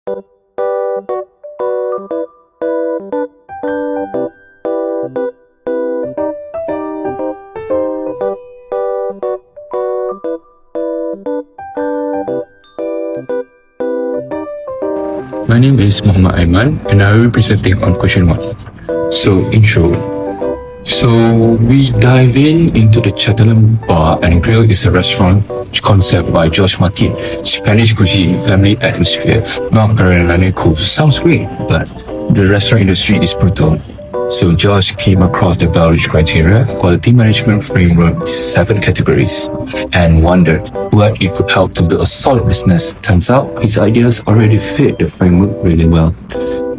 My name is Muhammad Aiman and I will be presenting on question 1. So, intro. So, we dive into the Catalan Bar and Grille is a restaurant concept by Josh Martin. Spanish cuisine, family atmosphere, North Carolina cool. Sounds great, but the restaurant industry is brutal. So Josh came across the Belarus criteria, quality management framework, 7 categories, and wondered what it could help to build a solid business. Turns out his ideas already fit the framework really well.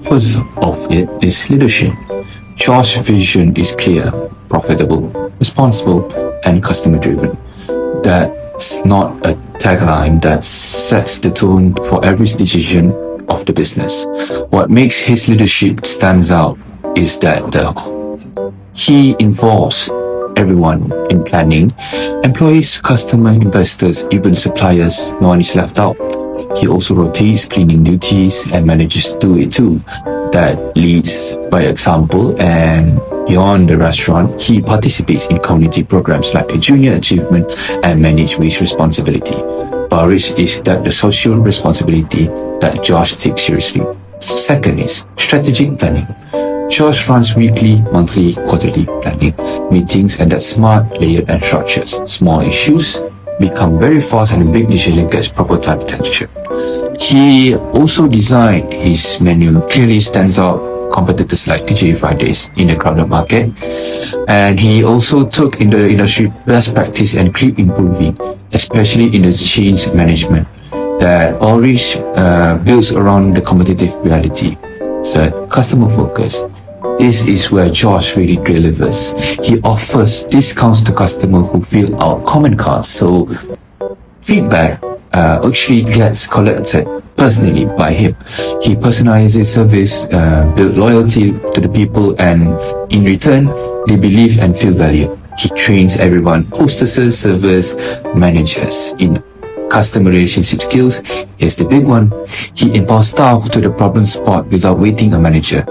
First of it is leadership. Josh's vision is clear, profitable, responsible, and customer-driven. That's not a tagline that sets the tone for every decision of the business. What makes his leadership stands out is that he involves everyone in planning, employees, customer, investors, even suppliers. No one is left out. He also rotates cleaning duties and manages to do it too. That leads by example, and beyond the restaurant, he participates in community programs like a junior achievement and manage waste responsibility. Belarus is that the social responsibility that Josh takes seriously. Second is strategic planning. Josh runs weekly, monthly, quarterly planning meetings, and that's smart, layered, and structured. Small issues become very fast and a big decision gets proper time attention. He also designed his menu clearly stands out competitors like TJ Fridays in the crowded market, and he also took in the industry best practice and keep improving, especially in the change management that always builds around the competitive reality. So customer focus. This is where Josh really delivers. He offers discounts to customers who fill out comment cards, so feedback actually gets collected personally by him. He personalizes service, build loyalty to the people, and in return, they believe and feel valued. He trains everyone, hostesses, servers, managers in customer relationship skills. Here's the big one. He empowers staff to the problem spot without waiting a manager.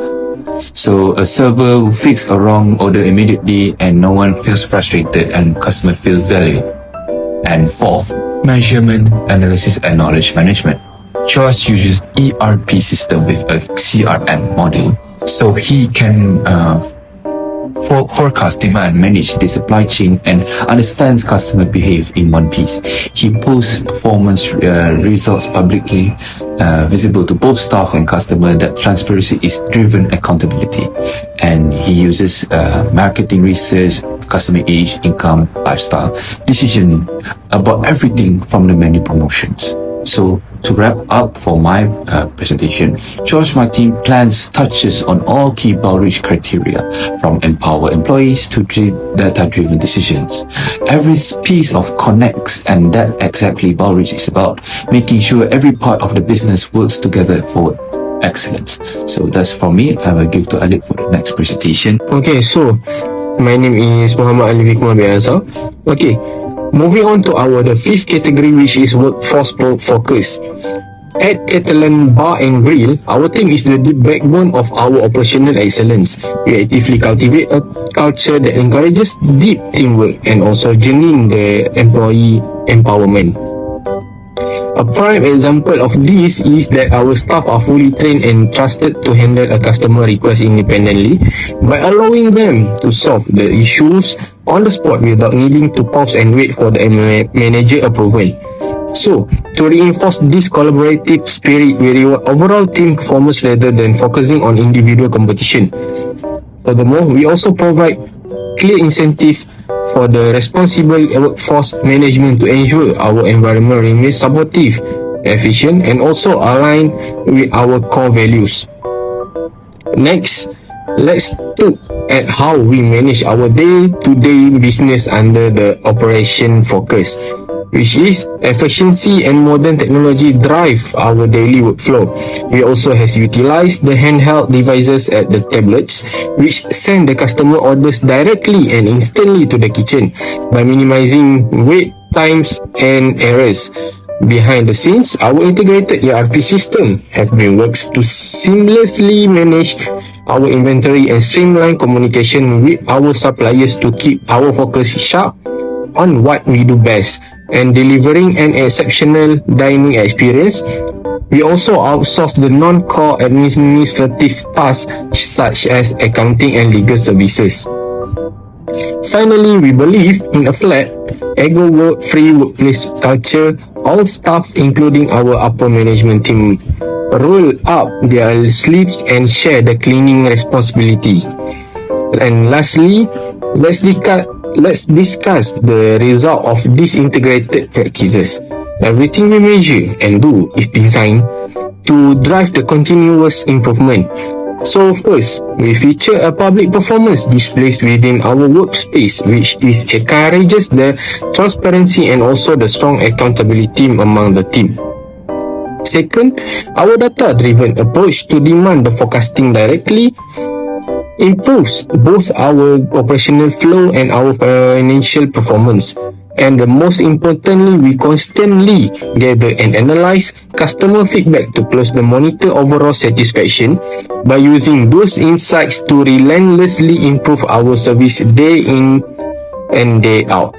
So a server will fix a wrong order immediately and no one feels frustrated and customer feel valued. And fourth, measurement, analysis, and knowledge management. Josh uses ERP system with a CRM model, so he can forecast demand, manage the supply chain, and understands customer behavior in one piece. He posts performance results publicly, visible to both staff and customer. That transparency is driven accountability, and he uses marketing research, customer age, income, lifestyle, decision about everything from the menu promotions. So to wrap up for my presentation, Josh Martin plans touches on all key Belarus criteria, from empower employees to data-driven decisions. Every piece of connects, and that exactly Belarus is about, making sure every part of the business works together for excellence. So that's for me. I will give to Alif for the next presentation. Okay, so my name is Muhammad Alif Hikmah Biasa. Okay, moving on to the 5th category, which is workforce focus. At Catalan Bar and Grille, our team is the backbone of our operational excellence. We actively cultivate a culture that encourages deep teamwork and also genuine the employee empowerment. A prime example of this is that our staff are fully trained and trusted to handle a customer request independently by allowing them to solve the issues on the spot without needing to pause and wait for the manager approval. So, to reinforce this collaborative spirit, we reward overall team performance rather than focusing on individual competition. Furthermore, we also provide clear incentive for the responsible workforce management to ensure our environment remains supportive, efficient, and also aligned with our core values. Next, let's look at how we manage our day-to-day business under the operation focus, which is efficiency and modern technology drive our daily workflow. We also has utilized the handheld devices at the tablets, which send the customer orders directly and instantly to the kitchen by minimizing wait times and errors. Behind the scenes, our integrated ERP system have been works to seamlessly manage our inventory and streamline communication with our suppliers to keep our focus sharp on what we do best and delivering an exceptional dining experience. We also outsource the non-core administrative tasks such as accounting and legal services. Finally, we believe in a flat, ego-free workplace culture. All staff, including our upper management team, roll up their sleeves and share the cleaning responsibility. And lastly, let's discuss the result of these integrated practices. Everything we measure and do is designed to drive the continuous improvement. So first, we feature a public performance displays within our workspace, which encourages the transparency and also the strong accountability among the team. Second, our data-driven approach to demand the forecasting directly improves both our operational flow and our financial performance. And the most importantly, we constantly gather and analyze customer feedback to closely monitor overall satisfaction by using those insights to relentlessly improve our service day in and day out.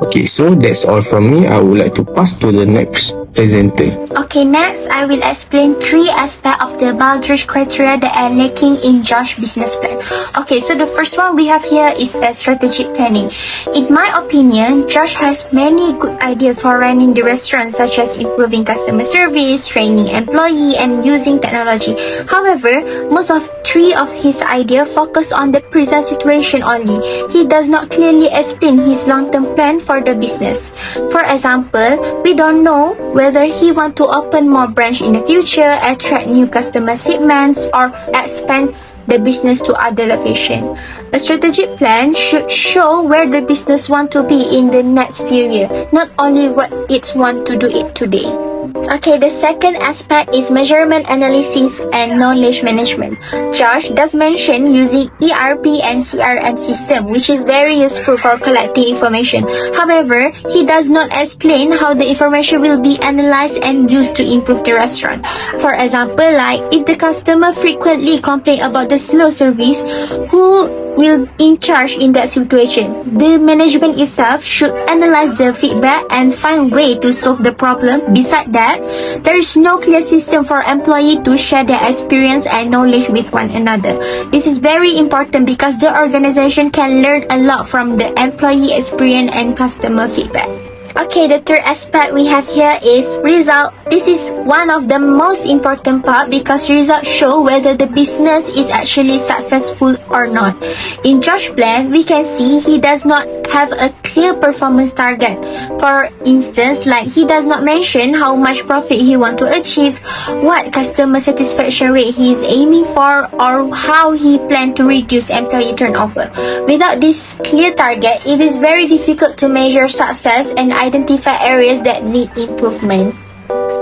Okay, so that's all from me. I would like to pass to the next presenter. Okay, next I will explain 3 aspects of the Baldrige criteria that are lacking in Josh's business plan. Okay, so the first one we have here is the strategic planning. In my opinion, Josh has many good ideas for running the restaurant, such as improving customer service, training employee, and using technology. However, most of 3 of his ideas focus on the present situation only. He does not clearly explain his long-term plan for the business. For example, we don't know whether he want to open more branch in the future, attract new customer segments, or expand the business to other location. A strategic plan should show where the business want to be in the next few years, not only what it want to do it today. Okay, the second aspect is measurement analysis and knowledge management. Josh does mention using ERP and CRM system, which is very useful for collecting information. However, he does not explain how the information will be analyzed and used to improve the restaurant. For example, like if the customer frequently complain about the slow service, who will in charge in that situation? The management itself should analyze the feedback and find way to solve the problem. Besides that, there is no clear system for employee to share their experience and knowledge with one another. This is very important because the organization can learn a lot from the employee experience and customer feedback. Okay, the third aspect we have here is result. This is one of the most important part because results show whether the business is actually successful or not. In Josh's plan, we can see he does not have a clear performance target. For instance, like he does not mention how much profit he want to achieve, what customer satisfaction rate he is aiming for, or how he plan to reduce employee turnover. Without this clear target, it is very difficult to measure success and identify areas that need improvement.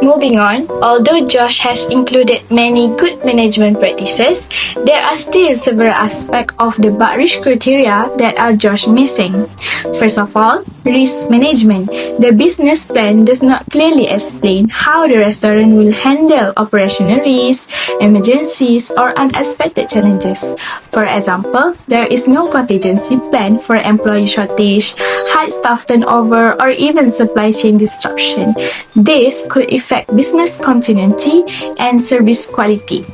Moving on, although Josh has included many good management practices, there are still several aspects of the Baldrige criteria that are Josh missing. First of all, risk management. The business plan does not clearly explain how the restaurant will handle operational risks, emergencies, or unexpected challenges. For example, there is no contingency plan for employee shortage, high staff turnover, or even supply chain disruption. This could affect business continuity and service quality.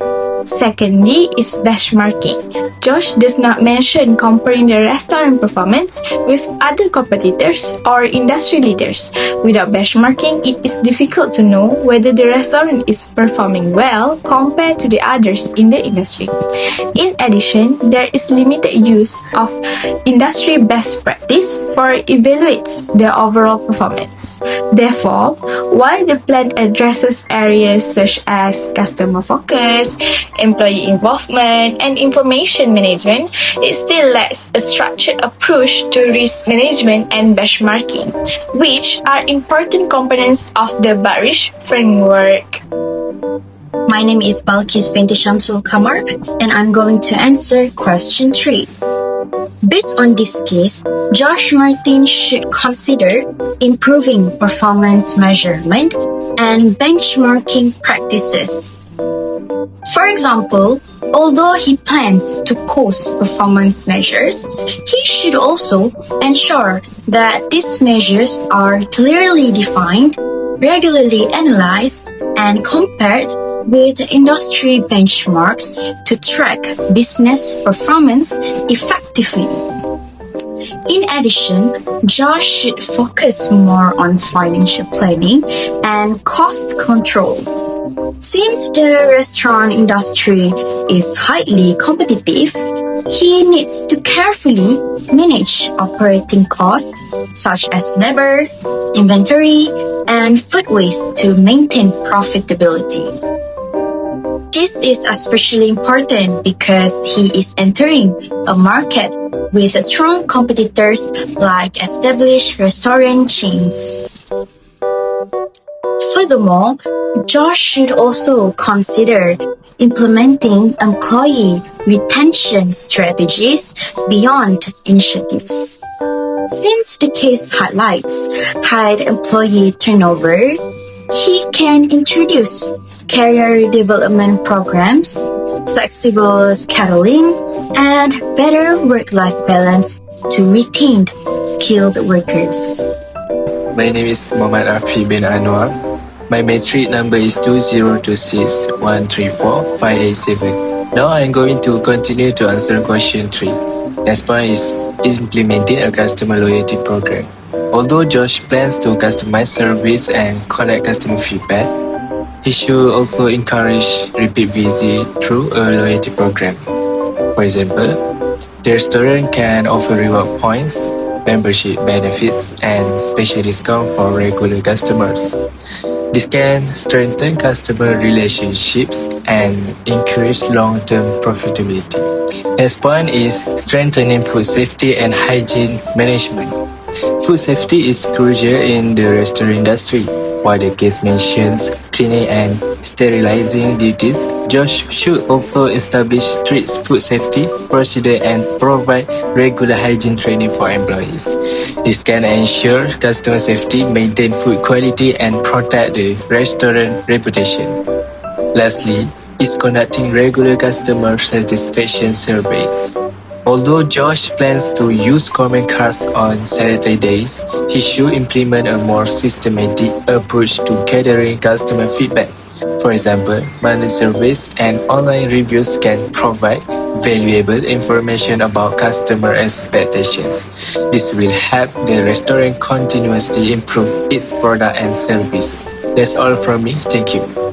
Secondly is benchmarking. Josh does not mention comparing the restaurant performance with other competitors or industry leaders. Without benchmarking, it is difficult to know whether the restaurant is performing well compared to the others in the industry. In addition, there is limited use of industry best practice for evaluates the overall performance. Therefore, while the plan addresses areas such as customer focus, employee involvement, and information management, it still lacks a structured approach to risk management and benchmarking, which are important components of the Baldrige framework. My name is Balkis binti Shamsul Kamar, and I'm going to answer question 3. Based on this case, Josh Martin should consider improving performance measurement and benchmarking practices. For example, although he plans to post performance measures, he should also ensure that these measures are clearly defined, regularly analyzed, and compared with industry benchmarks to track business performance effectively. In addition, Josh should focus more on financial planning and cost control. Since the restaurant industry is highly competitive, he needs to carefully manage operating costs such as labor, inventory, and food waste to maintain profitability. This is especially important because he is entering a market with strong competitors like established restaurant chains. Furthermore, Josh should also consider implementing employee retention strategies beyond initiatives. Since the case highlights high employee turnover, he can introduce career development programs, flexible scheduling, and better work-life balance to retain skilled workers. My name is Muhammad Afi bin Anwar. My matric number is 2026134587. Now I'm going to continue to answer question 3. Next point is implementing a customer loyalty program. Although Josh plans to customize service and collect customer feedback, he should also encourage repeat visit through a loyalty program. For example, the restaurant can offer reward points, membership benefits, and special discount for regular customers. This can strengthen customer relationships and increase long-term profitability. Next point is strengthening food safety and hygiene management. Food safety is crucial in the restaurant industry. While the case mentions cleaning and sterilizing duties, Josh should also establish strict food safety procedures and provide regular hygiene training for employees. This can ensure customer safety, maintain food quality, and protect the restaurant reputation. Lastly, is conducting regular customer satisfaction surveys. Although Josh plans to use comment cards on Saturday days, he should implement a more systematic approach to gathering customer feedback. For example, monthly surveys and online reviews can provide valuable information about customer expectations. This will help the restaurant continuously improve its product and service. That's all from me. Thank you.